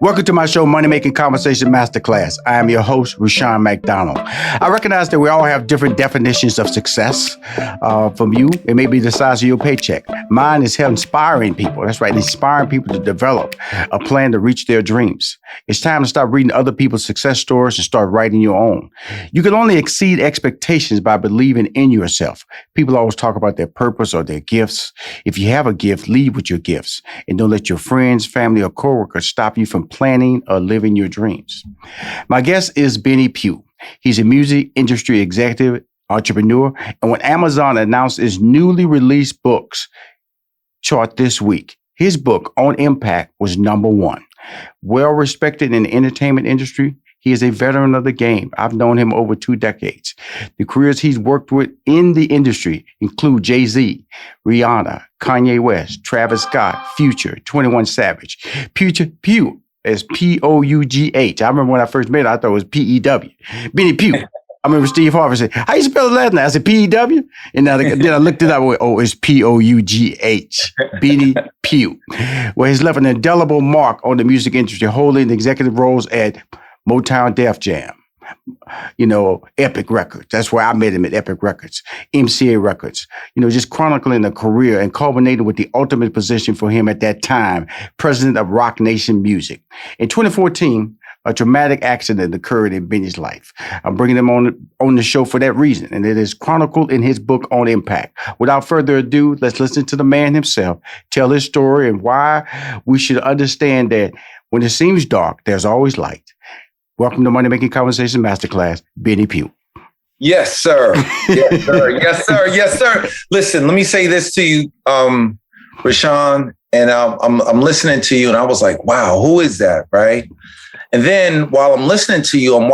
Welcome to my show, Money Making Conversation Masterclass. I am your host, Rushion McDonald. I recognize that we all have different definitions of success. From you, it may be the size of your paycheck. Mine is inspiring people. That's right, inspiring people to develop a plan to reach their dreams. It's time to stop reading other people's success stories and start writing your own. You can only exceed expectations by believing in yourself. People always talk about their purpose or their gifts. If you have a gift, lead with your gifts and don't let your friends, family, or coworkers stop you from planning or living your dreams. My guest is Pough. He's a music industry executive, entrepreneur, and when Amazon announced its newly released books chart this week, his book On Impact was number one. Well respected in the entertainment industry, he is a veteran of the game. I've known him over 2 decades. The careers he's worked with in the industry include Jay-Z, Rihanna, Kanye West, Travis Scott, Future, 21 Savage. Pough is P-O-U-G-H. I remember when I first met him, I thought it was P-E-W. Pough. I remember Steve Harvey said, "How you spell his last name?" I said, P-E-W. And then I looked it up. Oh, it's P-O-U-G-H. Pough. Well, he's left an indelible mark on the music industry, holding executive roles at Motown, Def Jam, Epic Records. That's where I met him, at Epic Records, MCA Records, just chronicling a career and culminating with the ultimate position for him at that time, president of Rock Nation Music. In 2014, a dramatic accident occurred in Benny's life. I'm bringing him on the show for that reason, and it is chronicled in his book On Impact. Without further ado, let's listen to the man himself, tell his story, and why we should understand that when it seems dark, there's always light. Welcome to Money Making Conversation Masterclass, Pough. Yes, sir. Yes, sir. Yes, sir. Yes, sir. Listen, let me say this to you, Rushion, and I'm listening to you, and I was like, wow, who is that, right? And then while I'm listening to you, I'm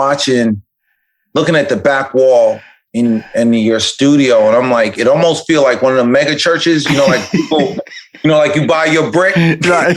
looking at the back wall in your studio, and I'm like, it almost feel like one of the mega churches, like people, like you buy your brick. Right.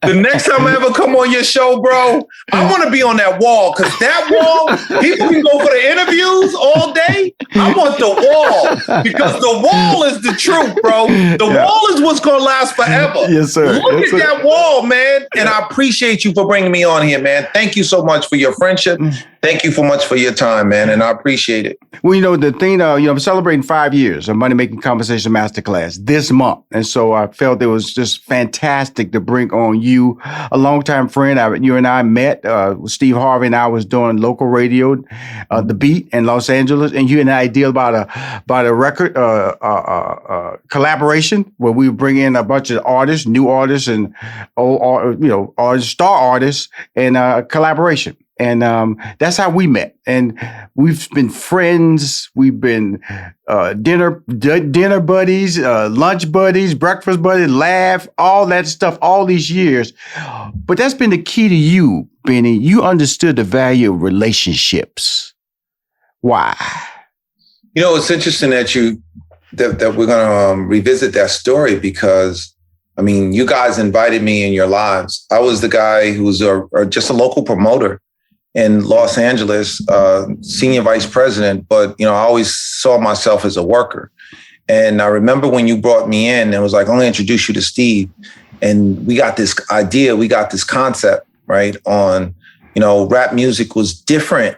The next time I ever come on your show, bro, I want to be on that wall, because that wall, people can go for the interviews all day. I want the wall, because the wall is the truth, bro. The wall is what's going to last forever. Yes, sir. Look at that wall, man. And I appreciate you for bringing me on here, man. Thank you so much for your friendship. Thank you so much for your time, man. And I appreciate it. Well, the thing, I'm celebrating 5 years of Money Making Conversation Masterclass this month. And so I felt it was just fantastic to bring on you, a longtime friend. You and I met, Steve Harvey and I was doing local radio, The Beat in Los Angeles. And you and I deal about a record collaboration where we bring in a bunch of artists, new artists and old, star artists, and collaboration. And that's how we met. And we've been friends. We've been dinner buddies, lunch buddies, breakfast buddies, laugh, all that stuff, all these years. But that's been the key to you, Benny. You understood the value of relationships. Why? It's interesting that we're going to revisit that story, because you guys invited me in your lives. I was the guy who was just a local promoter in Los Angeles, senior vice president, but I always saw myself as a worker. And I remember when you brought me in and was like, I'm going to introduce you to Steve. And we got this idea, we got this concept, right, on, rap music was different.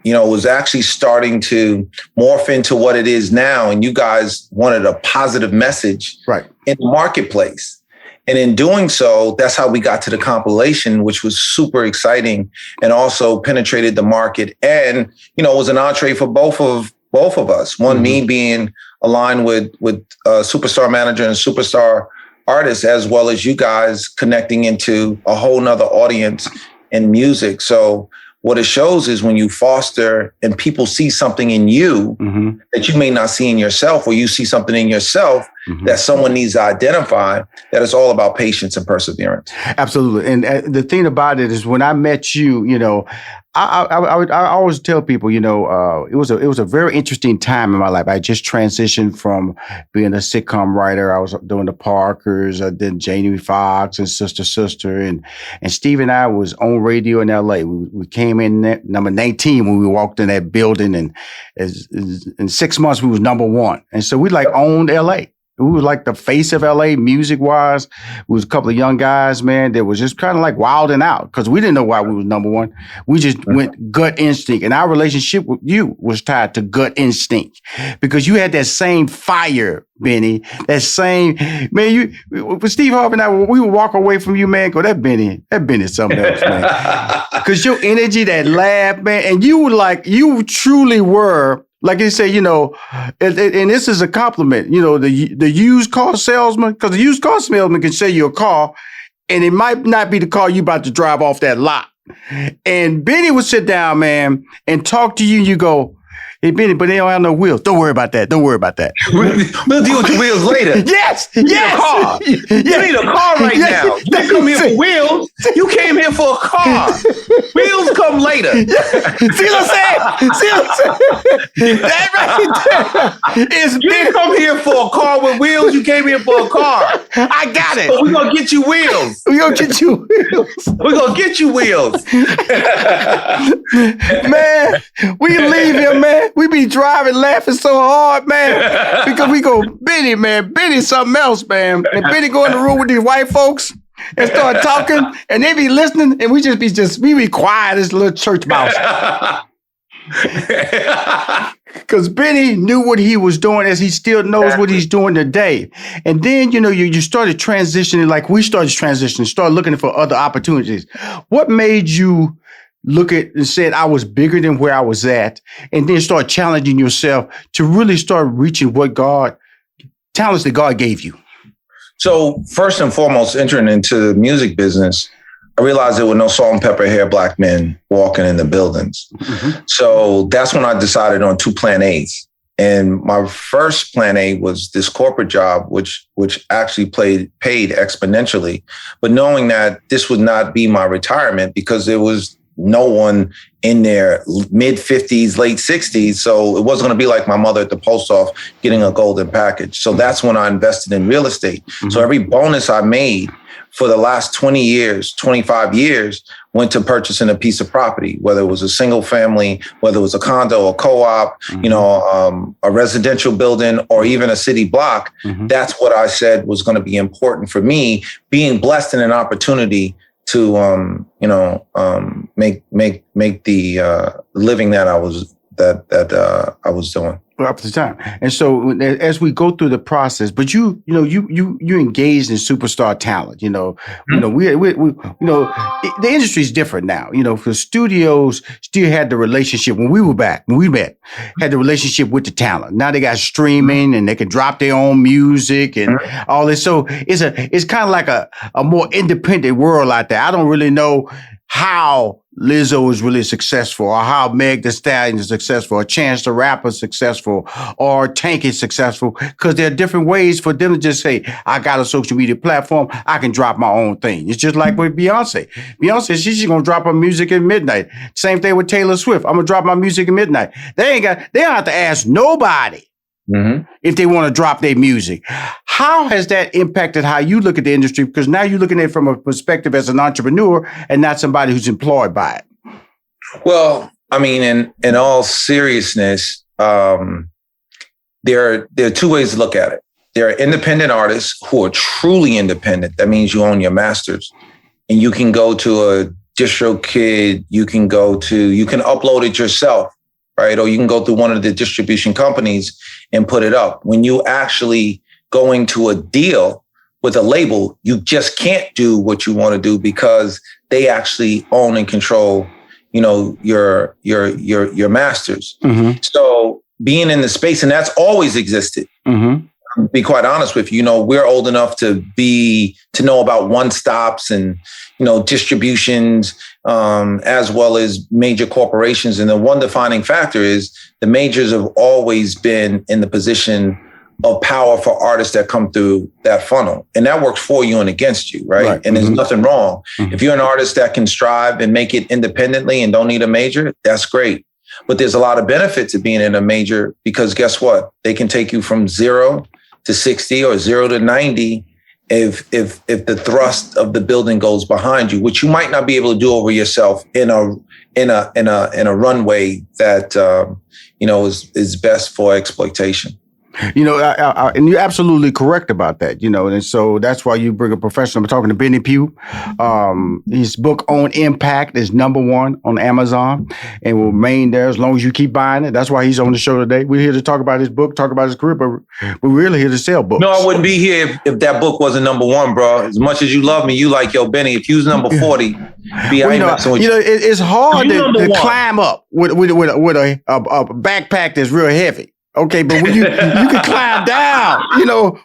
It was actually starting to morph into what it is now. And you guys wanted a positive message in the marketplace. And in doing so, that's how we got to the compilation, which was super exciting and also penetrated the market. And, it was an entree for both of us. One, me being aligned with superstar manager and superstar artists, as well as you guys connecting into a whole nother audience in music. So what it shows is when you foster and people see something in you that you may not see in yourself, or you see something in yourself that someone needs to identify, that it's all about patience and perseverance. Absolutely. And the thing about it is, when I met you, I always tell people, it was a very interesting time in my life. I just transitioned from being a sitcom writer. I was doing the Parkers, then Jamie Foxx and Sister, and Steve and I was on radio in LA. We came in at number 19 when we walked in that building, and in 6 months we was number one. And so we owned LA. We were like the face of LA music wise. It was a couple of young guys, man, that was just kind of like wilding out because we didn't know why we was number one. We just went gut instinct. And our relationship with you was tied to gut instinct because you had that same fire, Benny. That same, man, with Steve Harvey and I, we would walk away from you, man, go, that Benny's something else, man. Because your energy, that laugh, man, and you truly were, like you say, and this is a compliment, the used car salesman, because the used car salesman can sell you a car and it might not be the car you about to drive off that lot. And Benny would sit down, man, and talk to you. You go, hey, Benny, but they don't have no wheels. Don't worry about that. We'll deal with the wheels later. Yes. You need a car. You need a car right now. You didn't come here for wheels. You came here for a car. Wheels come later. See what I'm saying? That right there is You didn't come here for a car with wheels. You came here for a car. I got it. So we're going to get you wheels. We're going to get you wheels. We're going to get you wheels. Man, we leave here, man. We be driving, laughing so hard, man, because we go, Benny, man. Benny's something else, man. And Benny go in the room with these white folks and start talking, and they be listening, and we be quiet as little church mouse. Because Benny knew what he was doing as he still knows what he's doing today. And then, you started transitioning like we started transitioning, started looking for other opportunities. What made you look at and said I was bigger than where I was at, and then start challenging yourself to really start reaching what talents that God gave you? So first and foremost, entering into the music business, I realized there were no salt and pepper hair black men walking in the buildings. Mm-hmm. So that's when I decided on 2 plan A's. And my first plan A was this corporate job, which actually paid exponentially. But knowing that this would not be my retirement because there was no one in their mid 50s, late 60s. So it wasn't going to be like my mother at the post office getting a golden package. So that's when I invested in real estate. Mm-hmm. So every bonus I made for the last 20 years, 25 years, went to purchasing a piece of property, whether it was a single family, whether it was a condo, a co-op, mm-hmm. A residential building, or even a city block. Mm-hmm. That's what I said was going to be important for me, being blessed in an opportunity to, make the living that I was doing. Up to the time. And so as we go through the process, but you engaged in superstar talent, the industry is different now, for studios still had the relationship when we met, had the relationship with the talent. Now they got streaming and they can drop their own music and all this. So it's kind of like a more independent world out there. I don't really know how Lizzo is really successful, or how Meg Thee Stallion is successful, or Chance the Rapper is successful, or Tank is successful, because there are different ways for them to just say, I got a social media platform, I can drop my own thing. It's just like with Beyonce. Beyonce, she's just gonna drop her music at midnight. Same thing with Taylor Swift. I'm gonna drop my music at midnight. They don't have to ask nobody. Mm-hmm. If they want to drop their music. How has that impacted how you look at the industry? Because now you're looking at it from a perspective as an entrepreneur and not somebody who's employed by it. Well, I mean, in all seriousness, there are 2 ways to look at it. There are independent artists who are truly independent. That means you own your masters, and you can go to a DistroKid. You can upload it yourself. Right? Or you can go through one of the distribution companies and put it up. When you actually go into a deal with a label, you just can't do what you want to do because they actually own and control, your masters. Mm-hmm. So being in the space, and that's always existed. Mm-hmm. To be quite honest with you, we're old enough to know about one stops and distributions, as well as major corporations. And the one defining factor is the majors have always been in the position of power for artists that come through that funnel. And that works for you and against you, right? And there's nothing wrong. Mm-hmm. If you're an artist that can strive and make it independently and don't need a major, that's great. But there's a lot of benefit to being in a major, because guess what? They can take you from 0 to 60 or 0 to 90 if the thrust of the building goes behind you, which you might not be able to do over yourself in a runway that is best for exploitation. And you're absolutely correct about that, and so that's why you bring a professional. I'm talking to Benny Pough. His book On Impact is #1 on Amazon and will remain there as long as you keep buying it. That's why he's on the show today. We're here to talk about his book, talk about his career, but we're really here to sell books. No, I wouldn't be here if that book wasn't #1, bro. As much as you love me, you like, yo, Benny, if you was number 40, it's hard to climb up with a backpack that's real heavy. Okay, but when you can climb down,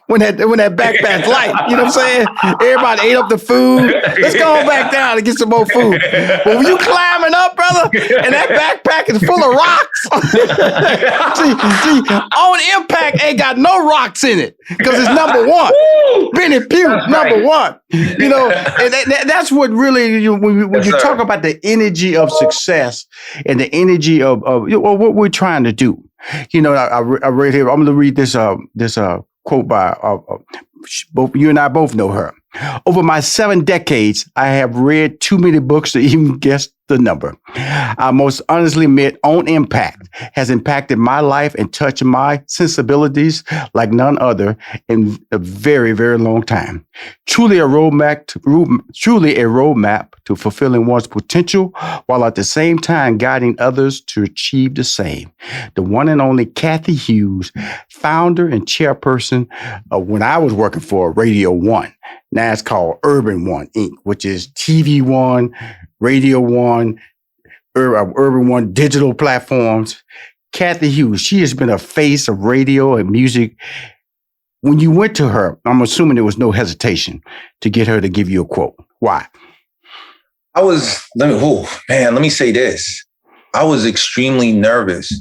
when that backpack's light, you know what I'm saying? Everybody ate up the food. Let's go on back down and get some more food. But when you climbing up, brother, and that backpack is full of rocks, see, On Impact ain't got no rocks in it because it's #1. Benny Pough, #1. And that's what really, when you talk about the energy of success and the energy of what we're trying to do. I read here. I'm going to read this quote by both you and I both know her. Over my 7 decades, I have read too many books to even guess the number. I most honestly admit, On Impact has impacted my life and touched my sensibilities like none other in a very, very long time. Truly a roadmap to fulfilling one's potential, while at the same time guiding others to achieve the same. The one and only Cathy Hughes, founder and chairperson of when I was working for Radio One. Now it's called Urban One Inc., which is TV One, Radio One, Urban One digital platforms. Cathy Hughes, she has been a face of radio and music. When you went to her, I'm assuming there was no hesitation to get her to give you a quote. Why? Let me say this. I was extremely nervous.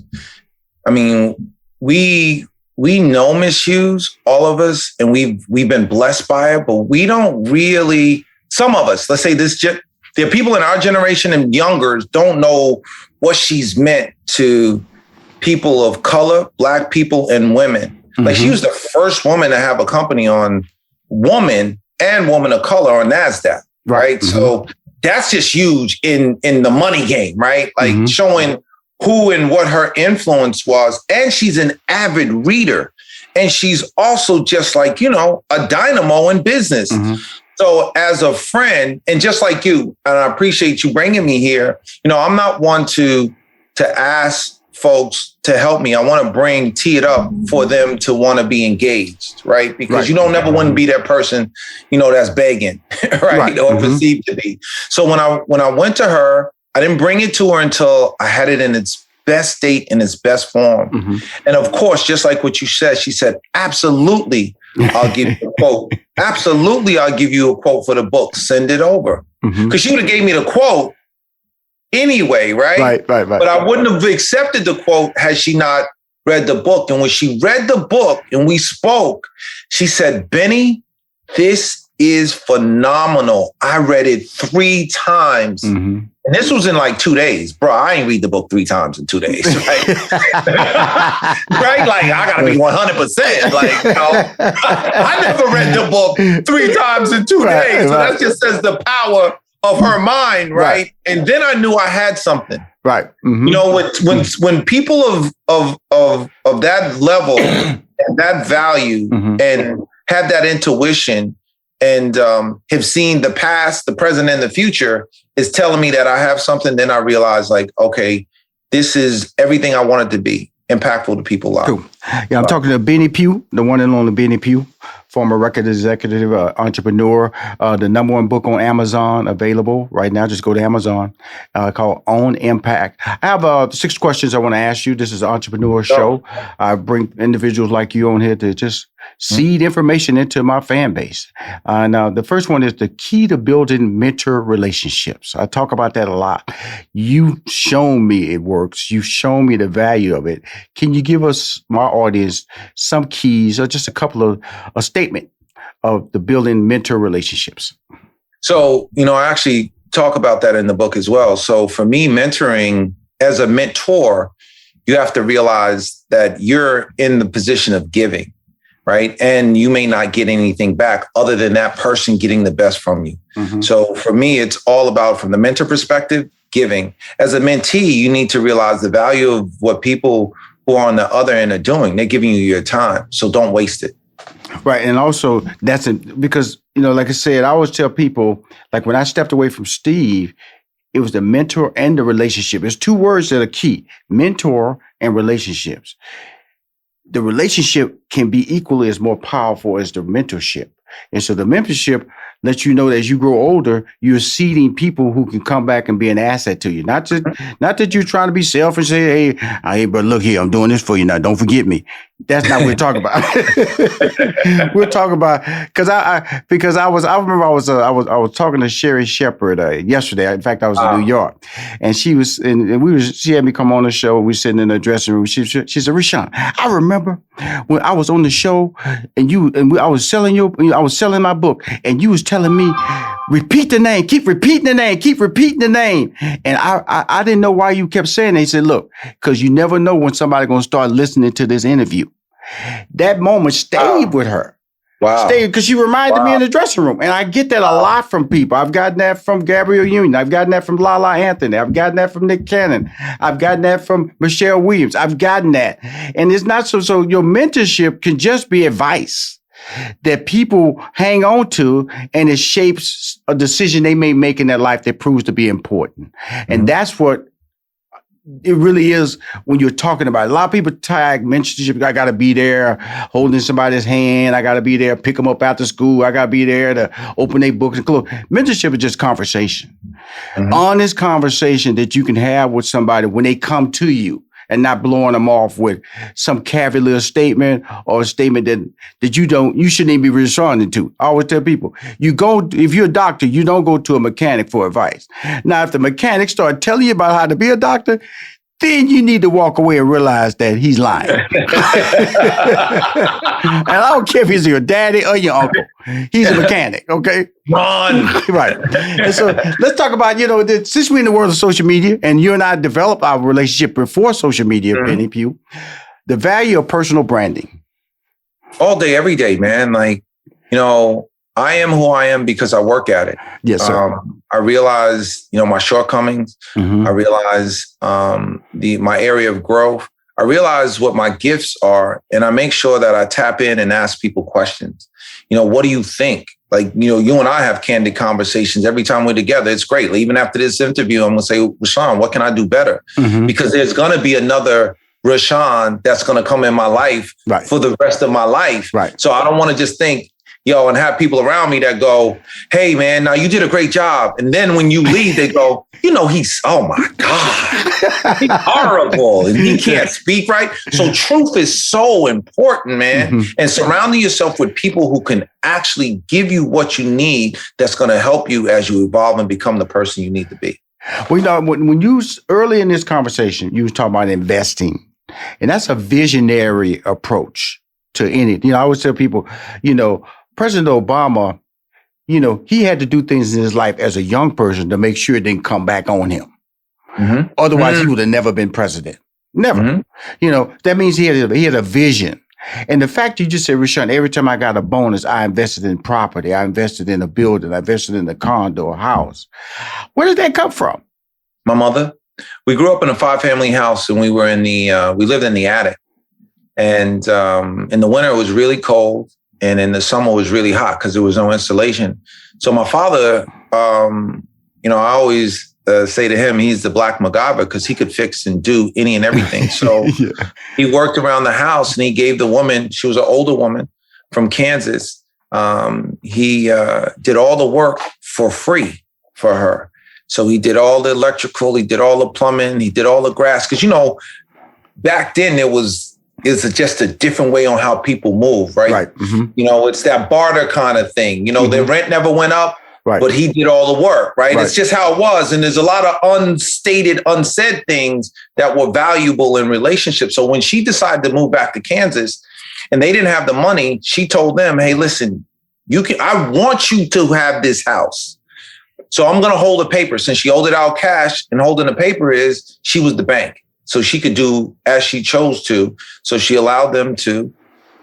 I mean, we know Miss Hughes, all of us, and we've been blessed by it, but we don't really, some of us, let's say there are people in our generation and younger don't know what she's meant to people of color, Black people and women. Mm-hmm. Like she was the first woman to have a company on woman and woman of color on NASDAQ, right? Mm-hmm. So that's just huge in the money game, right? Like showing who and what her influence was. And she's an avid reader. And she's also just like, a dynamo in business. Mm-hmm. So as a friend, and just like you, and I appreciate you bringing me here, I'm not one to ask folks to help me. I want to tee it up for them to want to be engaged, right? Because you don't never want to be that person, that's begging, right? Or perceived to be. So when I went to her, I didn't bring it to her until I had it in its best state, in its best form. Mm-hmm. And of course, just like what you said, she said, absolutely, I'll give you a quote. Absolutely, I'll give you a quote for the book. Send it over. Because she would have gave me the quote anyway, right? Right. But I wouldn't have accepted the quote had she not read the book. And when she read the book and we spoke, she said, Benny, this is phenomenal. I read it 3 times. Mm-hmm. And this was in like 2 days. Bro, I ain't read the book 3 times in 2 days, right? Right? Like, I got to be 100%. Like, I never read the book 3 times in 2 days. So that just says the power of her mind, right? And then I knew I had something. Right. Mm-hmm. When people of that level, and that value, and have that intuition, and have seen the past, the present, and the future is telling me that I have something, then I realize like, okay, this is everything I wanted to be, impactful to people's lives. Cool. Yeah, I'm talking to Benny Pough, the one and only Benny Pough, former record executive, entrepreneur. The #1 book on Amazon available right now. Just go to Amazon, called On Impact. I have 6 questions I want to ask you. This is an entrepreneur show. I bring individuals like you on here to just seed information into my fan base. Now, the first one is the key to building mentor relationships. I talk about that a lot. You've shown me it works. You've shown me the value of it. Can you give us, my audience, some keys or just a couple of a statement of the building mentor relationships? So, I actually talk about that in the book as well. So for me, mentoring as a mentor, you have to realize that you're in the position of giving. Right. And you may not get anything back other than that person getting the best from you. Mm-hmm. So for me, it's all about, from the mentor perspective, giving. As a mentee, you need to realize the value of what people who are on the other end are doing. They're giving you your time. So don't waste it. Right. And also because, like I said, I always tell people, like when I stepped away from Steve, it was the mentor and the relationship. There's two words that are key: mentor and relationships. The relationship can be equally as more powerful as the mentorship. And so the mentorship lets you know that as you grow older, you're seeding people who can come back and be an asset to you. Not that you're trying to be selfish and say, hey, but look here, I'm doing this for you now. Don't forget me. That's not what we're talking about. We're talking about I was talking to Sherry Shepard yesterday. In fact, I was in New York, and she had me come on the show. We were sitting in the dressing room. She said, Rushion, I remember when I was on the show and I was selling my book, and you was telling me, repeat the name, keep repeating the name, keep repeating the name. And I didn't know why you kept saying that. He said, look, because you never know when somebody's going to start listening to this interview. That moment stayed with her. Wow. Stayed because she reminded me in the dressing room. And I get that a lot from people. I've gotten that from Gabrielle Union. I've gotten that from Lala Anthony. I've gotten that from Nick Cannon. I've gotten that from Michelle Williams. I've gotten that. And it's not so your mentorship can just be advice that people hang on to, and it shapes a decision they may make in their life that proves to be important. And that's what it really is when you're talking about it. A lot of people tag mentorship. I got to be there holding somebody's hand. I got to be there, pick them up after school. I got to be there to open their books and close. Mentorship is just conversation. Honest conversation that you can have with somebody when they come to you, and not blowing them off with some cavalier statement or a statement that you shouldn't even be responding to. I always tell people, if you're a doctor, you don't go to a mechanic for advice. Now, if the mechanic start telling you about how to be a doctor, then you need to walk away and realize that he's lying. And I don't care if he's your daddy or your uncle. He's a mechanic, okay? Run. Right. And so let's talk about, since we're in the world of social media, and you and I developed our relationship before social media, Penny Pough, the value of personal branding. All day, every day, man. Like, I am who I am because I work at it. Yes, sir. I realize, my shortcomings. I realize my area of growth. I realize what my gifts are, and I make sure that I tap in and ask people questions. What do you think? Like, you and I have candid conversations every time we're together. It's great. Even after this interview, I'm going to say, Rushion, what can I do better? Because there's going to be another Rushion that's going to come in my life for the rest of my life. Right. So I don't want to just think, and have people around me that go, hey, man, now you did a great job. And then when you leave, they go, he's, oh my God, he's horrible. And he can't speak right. So truth is so important, man. And surrounding yourself with people who can actually give you what you need, that's going to help you as you evolve and become the person you need to be. Well, when you, early in this conversation, you was talking about investing, and that's a visionary approach to any, I always tell people, President Obama, he had to do things in his life as a young person to make sure it didn't come back on him. Otherwise, he would have never been president. Never. That means he had a vision. And the fact you just said, Rushion, every time I got a bonus, I invested in property. I invested in a building. I invested in a condo or house. Where did that come from? My mother. We grew up in a 5-family house, and we lived in the attic. And in the winter, it was really cold. And in the summer, it was really hot because there was no insulation. So my father, I always say to him, he's the Black MacGyver because he could fix and do any and everything. So he worked around the house, and he gave the woman, she was an older woman from Kansas. He did all the work for free for her. So he did all the electrical, he did all the plumbing, he did all the grass. Because, back then it's just a different way on how people move, right? Right. It's that barter kind of thing. The rent never went up, but he did all the work, right? It's just how it was. And there's a lot of unstated, unsaid things that were valuable in relationships. So when she decided to move back to Kansas and they didn't have the money, she told them, hey, listen, I want you to have this house. So I'm going to hold the paper. Since she held it out cash, and holding the paper she was the bank. So she could do as she chose to. So she allowed them to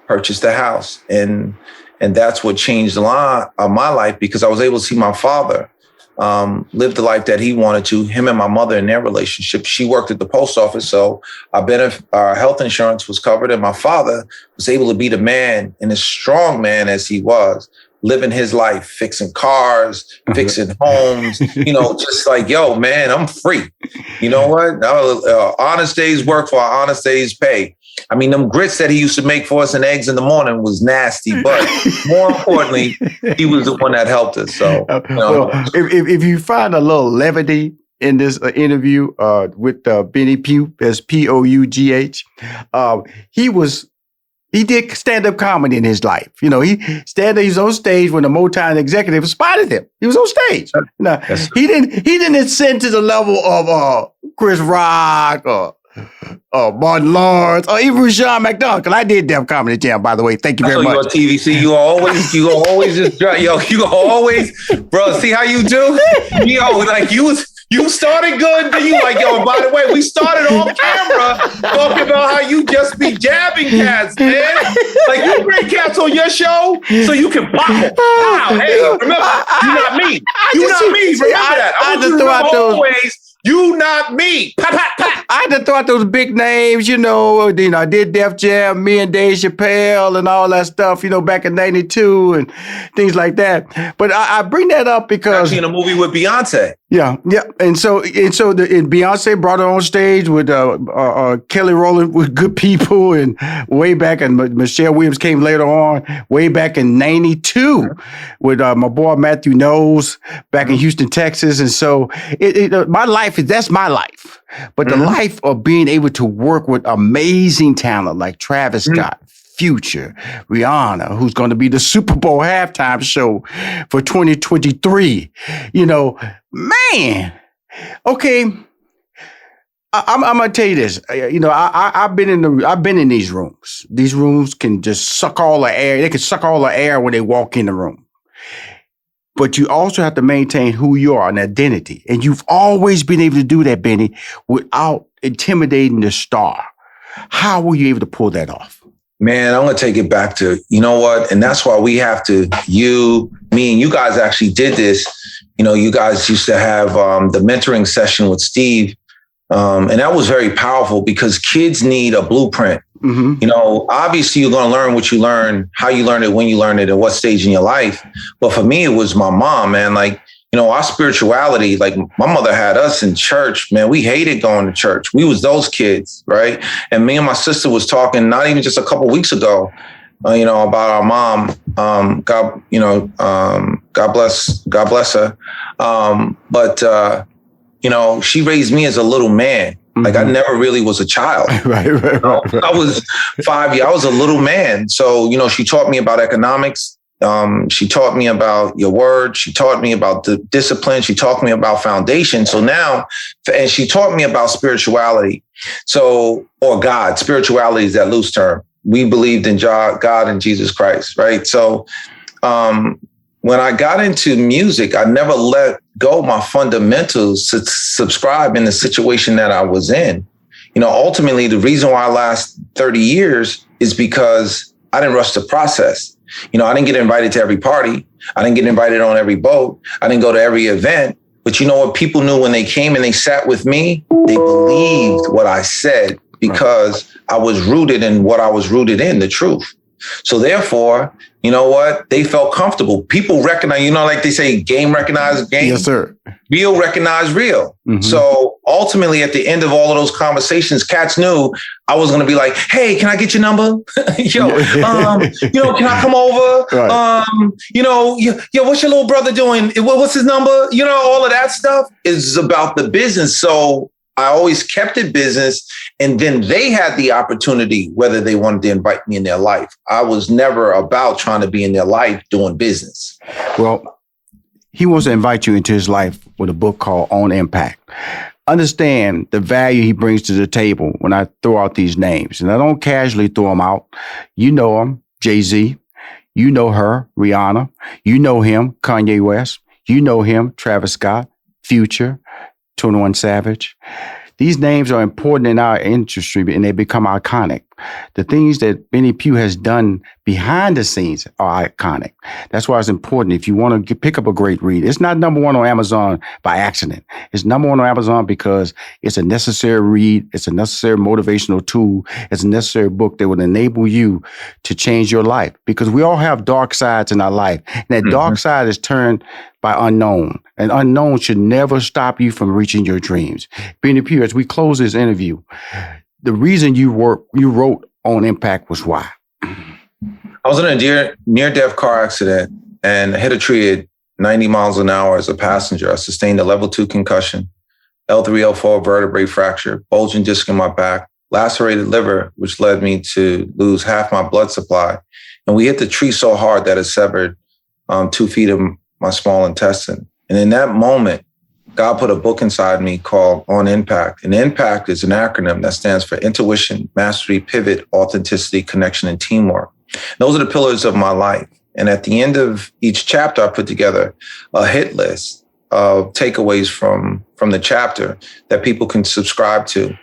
purchase the house. And that's what changed a lot of my life, because I was able to see my father lived the life that he wanted to. Him and my mother in their relationship, she worked at the post office, so our health insurance was covered, and my father was able to be the man, and a strong man as he was, living his life, fixing cars, fixing homes, just like, yo, man, I'm free. You know what? Honest days work for our honest days pay. I mean, them grits that he used to make for us and eggs in the morning was nasty, but more importantly, he was the one that helped us. So, well, if you find a little levity in this interview with Benny Pough, as Pough, he did stand-up comedy in his life. He was on stage when the Motown executive spotted him. He was on stage. He didn't ascend to the level of Chris Rock or Martin Lawrence or even Rushion McDonald, because I did Def Comedy Jam, by the way. Thank you very much. You on TVC, you always just drop, you always, bro, see how you do? You started good, then you like, yo, by the way, we started off camera talking about how you just be jabbing cats, man. Like, you bring cats on your show so you can pop them. Wow, hey, remember, you not me. You not me. Remember that. I just throw out those. Always, you not me. Pop, pop, pop. I just throw out those big names, I did Def Jam, me and Dave Chappelle and all that stuff, back in 92 and things like that. But I bring that up because... Actually in a movie with Beyonce. Yeah. And so Beyonce brought her on stage with Kelly Rowland with Good People, and way back, and Michelle Williams came later on, way back in 92 with my boy Matthew Knowles back in Houston, Texas. And so my life that's my life. But the life of being able to work with amazing talent like Travis Scott, Future, Rihanna, who's going to be the Super Bowl halftime show for 2023. Man, okay. I'm gonna tell you this. I've been in these rooms. These rooms can just suck all the air. They can suck all the air when they walk in the room. But you also have to maintain who you are, an identity. And you've always been able to do that, Benny, without intimidating the star. How were you able to pull that off? Man, I'm going to take it back to, you know what? And that's why we have to, me and you guys actually did this. You guys used to have the mentoring session with Steve. And that was very powerful because kids need a blueprint. Mm-hmm. Obviously you're going to learn what you learn, how you learn it, when you learn it, at what stage in your life. But for me, it was my mom, man. Like, our spirituality, like my mother had us in church, man. We hated going to church. We was those kids, right? And me and my sister was talking, not even just a couple of weeks ago, about our mom. God bless her. But she raised me as a little man. Like I never really was a child. Right. I was 5 years. I was a little man. So, she taught me about economics. She taught me about your word. She taught me about the discipline. She taught me about foundation. So now, and she taught me about spirituality. So, or God, spirituality is that loose term. We believed in God and Jesus Christ, right? So, when I got into music, I never let go my fundamentals to subscribe in the situation that I was in. Ultimately, the reason why I last 30 years is because I didn't rush the process. I didn't get invited to every party. I didn't get invited on every boat. I didn't go to every event. But you know what? People knew when they came and they sat with me, they believed what I said because I was rooted in what I was rooted in, the truth. So therefore, you know what? They felt comfortable. People recognize, like they say, game recognize game. Yes, sir. Real recognize real. Mm-hmm. So ultimately, at the end of all of those conversations, cats knew I was going to be like, hey, can I get your number? Can I come over? Right. What's your little brother doing? What's his number? All of that stuff is about the business. So I always kept it business. And then they had the opportunity, whether they wanted to invite me in their life. I was never about trying to be in their life doing business. Well, he wants to invite you into his life with a book called On Impact. Understand the value he brings to the table when I throw out these names. And I don't casually throw them out. You know him, Jay-Z. You know her, Rihanna. You know him, Kanye West. You know him, Travis Scott, Future, 21 Savage. These names are important in our industry and they become iconic The things that Benny Pough has done behind the scenes are iconic. That's why it's important. If you want to pick up a great read, it's not number one on Amazon by accident. It's number one on Amazon because it's a necessary read. It's a necessary motivational tool. It's a necessary book that will enable you to change your life, because we all have dark sides in our life. And that dark side is turned by unknown. And unknown should never stop you from reaching your dreams. Benny Pough, as we close this interview, the reason you wrote on Impact was why? I was in a near-death car accident and hit a tree at 90 miles an hour as a passenger. I sustained a level 2 concussion, L3, L4 vertebrae fracture, bulging disc in my back, lacerated liver, which led me to lose half my blood supply. And we hit the tree so hard that it severed 2 feet of my small intestine. And in that moment, God put a book inside me called On Impact. And Impact is an acronym that stands for Intuition, Mastery, Pivot, Authenticity, Connection, and Teamwork. Those are the pillars of my life. And at the end of each chapter, I put together a hit list of takeaways from the chapter that people can subscribe to.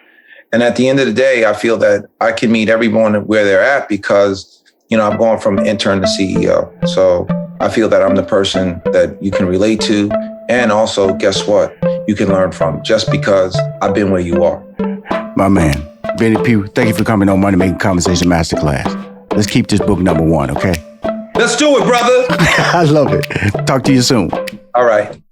And at the end of the day, I feel that I can meet everyone where they're at because, I've gone from intern to CEO. So I feel that I'm the person that you can relate to. And also, guess what? You can learn from just because I've been where you are. My man, Benny Pough, thank you for coming on Money Making Conversation Masterclass. Let's keep this book number one, okay? Let's do it, brother. I love it. Talk to you soon. All right.